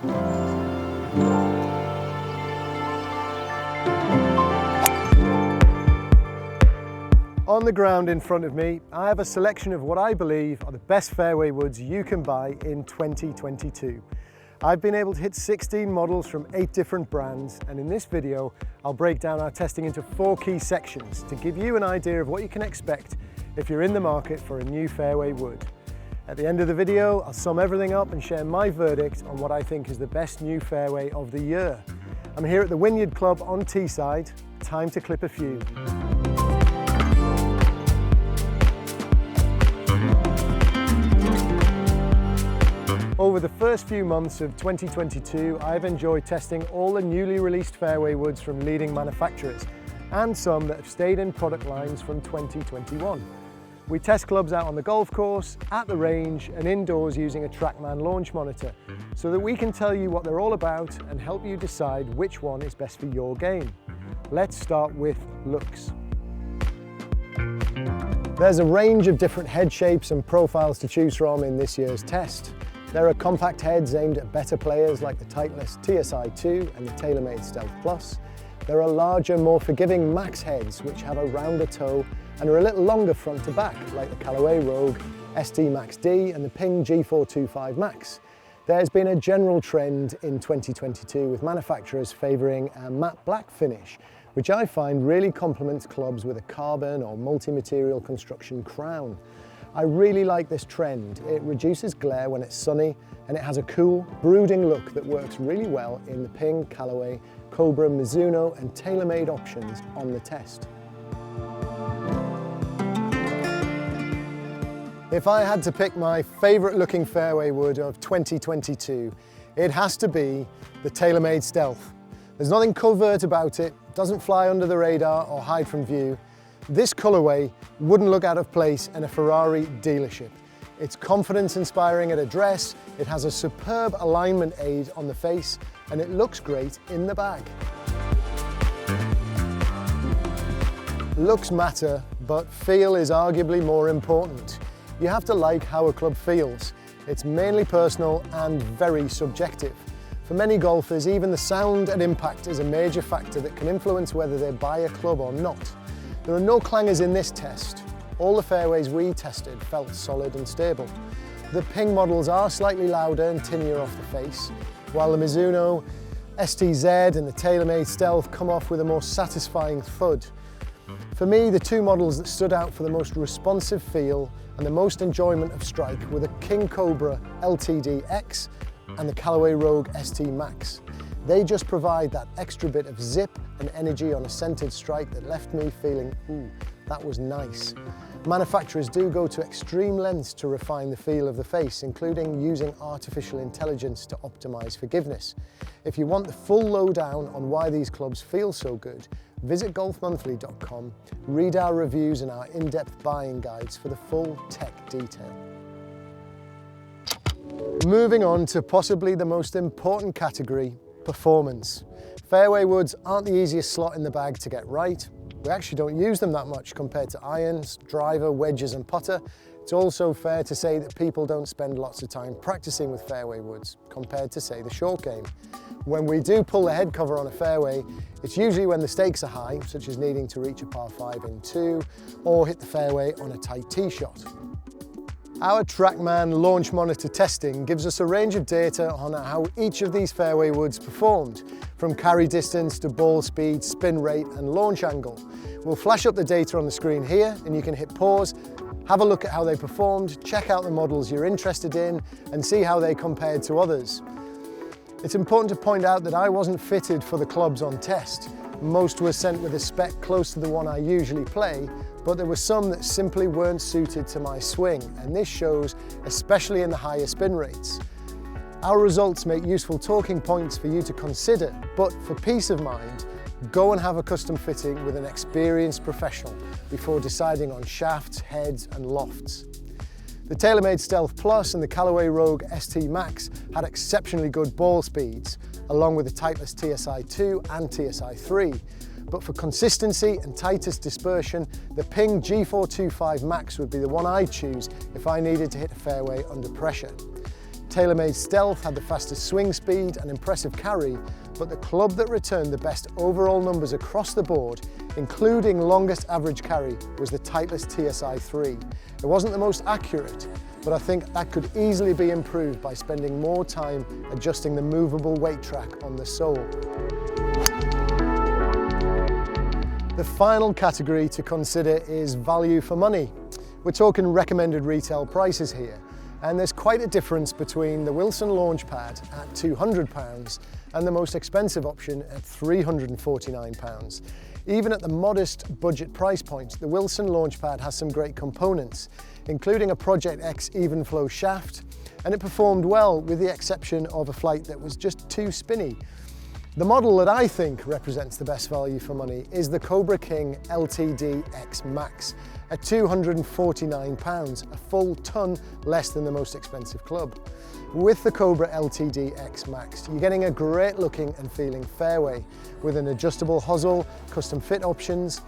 On the ground in front of me, I have a selection of what I believe are the best fairway woods you can buy in 2022. I've been able to hit 16 models from 8 different brands, and in this video, I'll break down our testing into 4 key sections to give you an idea of what you can expect if you're in the market for a new fairway wood. At the end of the video, I'll sum everything up and share my verdict on what I think is the best new fairway of the year. I'm here at the Wynyard Club on Teesside. Time to clip a few. Over the first few months of 2022, I've enjoyed testing all the newly released fairway woods from leading manufacturers, and some that have stayed in product lines from 2021. We test clubs out on the golf course, at the range, and indoors using a TrackMan launch monitor, so that we can tell you what they're all about and help you decide which one is best for your game. Let's start with looks. There's a range of different head shapes and profiles to choose from in this year's test. There are compact heads aimed at better players like the Titleist TSI2 and the TaylorMade Stealth Plus. There are larger, more forgiving max heads which have a rounder toe and are a little longer front to back, like the Callaway Rogue ST Max D and the Ping G425 Max. There's been a general trend in 2022 with manufacturers favouring a matte black finish, which I find really complements clubs with a carbon or multi-material construction crown. I really like this trend. It reduces glare when it's sunny, and it has a cool, brooding look that works really well in the Ping, Callaway, Cobra, Mizuno and TaylorMade options on the test. If I had to pick my favourite looking fairway wood of 2022, it has to be the TaylorMade Stealth. There's nothing covert about it, doesn't fly under the radar or hide from view. This colourway wouldn't look out of place in a Ferrari dealership. It's confidence inspiring at address, it has a superb alignment aid on the face, and it looks great in the bag. Looks matter, but feel is arguably more important. You have to like how a club feels. It's mainly personal and very subjective. For many golfers, even the sound and impact is a major factor that can influence whether they buy a club or not. There are no clangers in this test. All the fairways we tested felt solid and stable. The Ping models are slightly louder and tinier off the face, while the Mizuno STZ and the TaylorMade Stealth come off with a more satisfying thud. For me, the two models that stood out for the most responsive feel and the most enjoyment of strike were the King Cobra LTD X and the Callaway Rogue ST Max. They just provide that extra bit of zip and energy on a centered strike that left me feeling, ooh, that was nice. Manufacturers do go to extreme lengths to refine the feel of the face, including using artificial intelligence to optimize forgiveness. If you want the full lowdown on why these clubs feel so good, visit golfmonthly.com, read our reviews and our in-depth buying guides for the full tech detail. Moving on to possibly the most important category, performance. Fairway woods aren't the easiest slot in the bag to get right. We actually don't use them that much compared to irons, driver, wedges and putter. It's also fair to say that people don't spend lots of time practicing with fairway woods compared to, say, the short game. When we do pull the head cover on a fairway, it's usually when the stakes are high, such as needing to reach a par 5 in 2 or hit the fairway on a tight tee shot. Our TrackMan launch monitor testing gives us a range of data on how each of these fairway woods performed, from carry distance to ball speed, spin rate and launch angle. We'll flash up the data on the screen here and you can hit pause, have a look at how they performed, check out the models you're interested in and see how they compared to others. It's important to point out that I wasn't fitted for the clubs on test. Most were sent with a spec close to the one I usually play, but there were some that simply weren't suited to my swing, and this shows especially in the higher spin rates. Our results make useful talking points for you to consider, but for peace of mind, go and have a custom fitting with an experienced professional before deciding on shafts, heads and lofts. The TaylorMade Stealth Plus and the Callaway Rogue ST Max had exceptionally good ball speeds, along with the Titleist TSI2 and TSI3. But for consistency and tightest dispersion, the Ping G425 Max would be the one I'd choose if I needed to hit a fairway under pressure. TaylorMade Stealth had the fastest swing speed and impressive carry, but the club that returned the best overall numbers across the board, including longest average carry, was the Titleist TSI 3. It wasn't the most accurate, but I think that could easily be improved by spending more time adjusting the movable weight track on the sole. The final category to consider is value for money. We're talking recommended retail prices here, and there's quite a difference between the Wilson Launchpad at £200 and the most expensive option at £349. Even at the modest budget price point, the Wilson Launchpad has some great components, including a Project X even flow shaft, and it performed well with the exception of a flight that was just too spinny. The model that I think represents the best value for money is the Cobra King LTD X Max at £249, a full ton less than the most expensive club. With the Cobra LTD X Max, you're getting a great looking and feeling fairway with an adjustable hosel, custom fit options.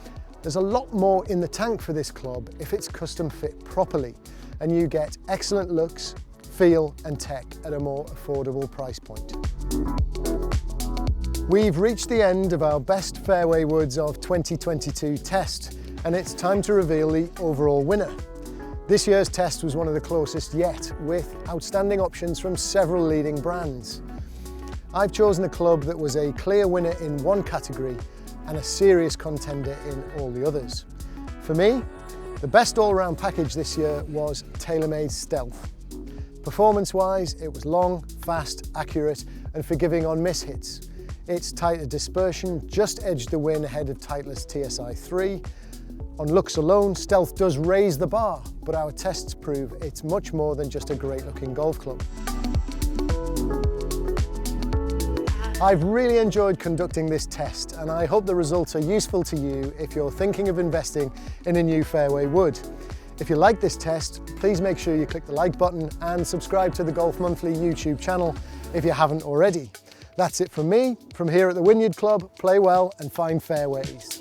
There's a lot more in the tank for this club if it's custom fit properly, and you get excellent looks, feel and tech at a more affordable price point. We've reached the end of our best fairway woods of 2022 test, and it's time to reveal the overall winner. This year's test was one of the closest yet, with outstanding options from several leading brands. I've chosen a club that was a clear winner in one category and a serious contender in all the others. For me, the best all-round package this year was TaylorMade Stealth. Performance-wise, it was long, fast, accurate and forgiving on mishits. Its tighter dispersion just edged the win ahead of Titleist TSI 3. On looks alone, Stealth does raise the bar, but our tests prove it's much more than just a great looking golf club. I've really enjoyed conducting this test, and I hope the results are useful to you if you're thinking of investing in a new fairway wood. If you like this test, please make sure you click the like button and subscribe to the Golf Monthly YouTube channel if you haven't already. That's it from me, from here at the Wynyard Club. Play well and find fairways.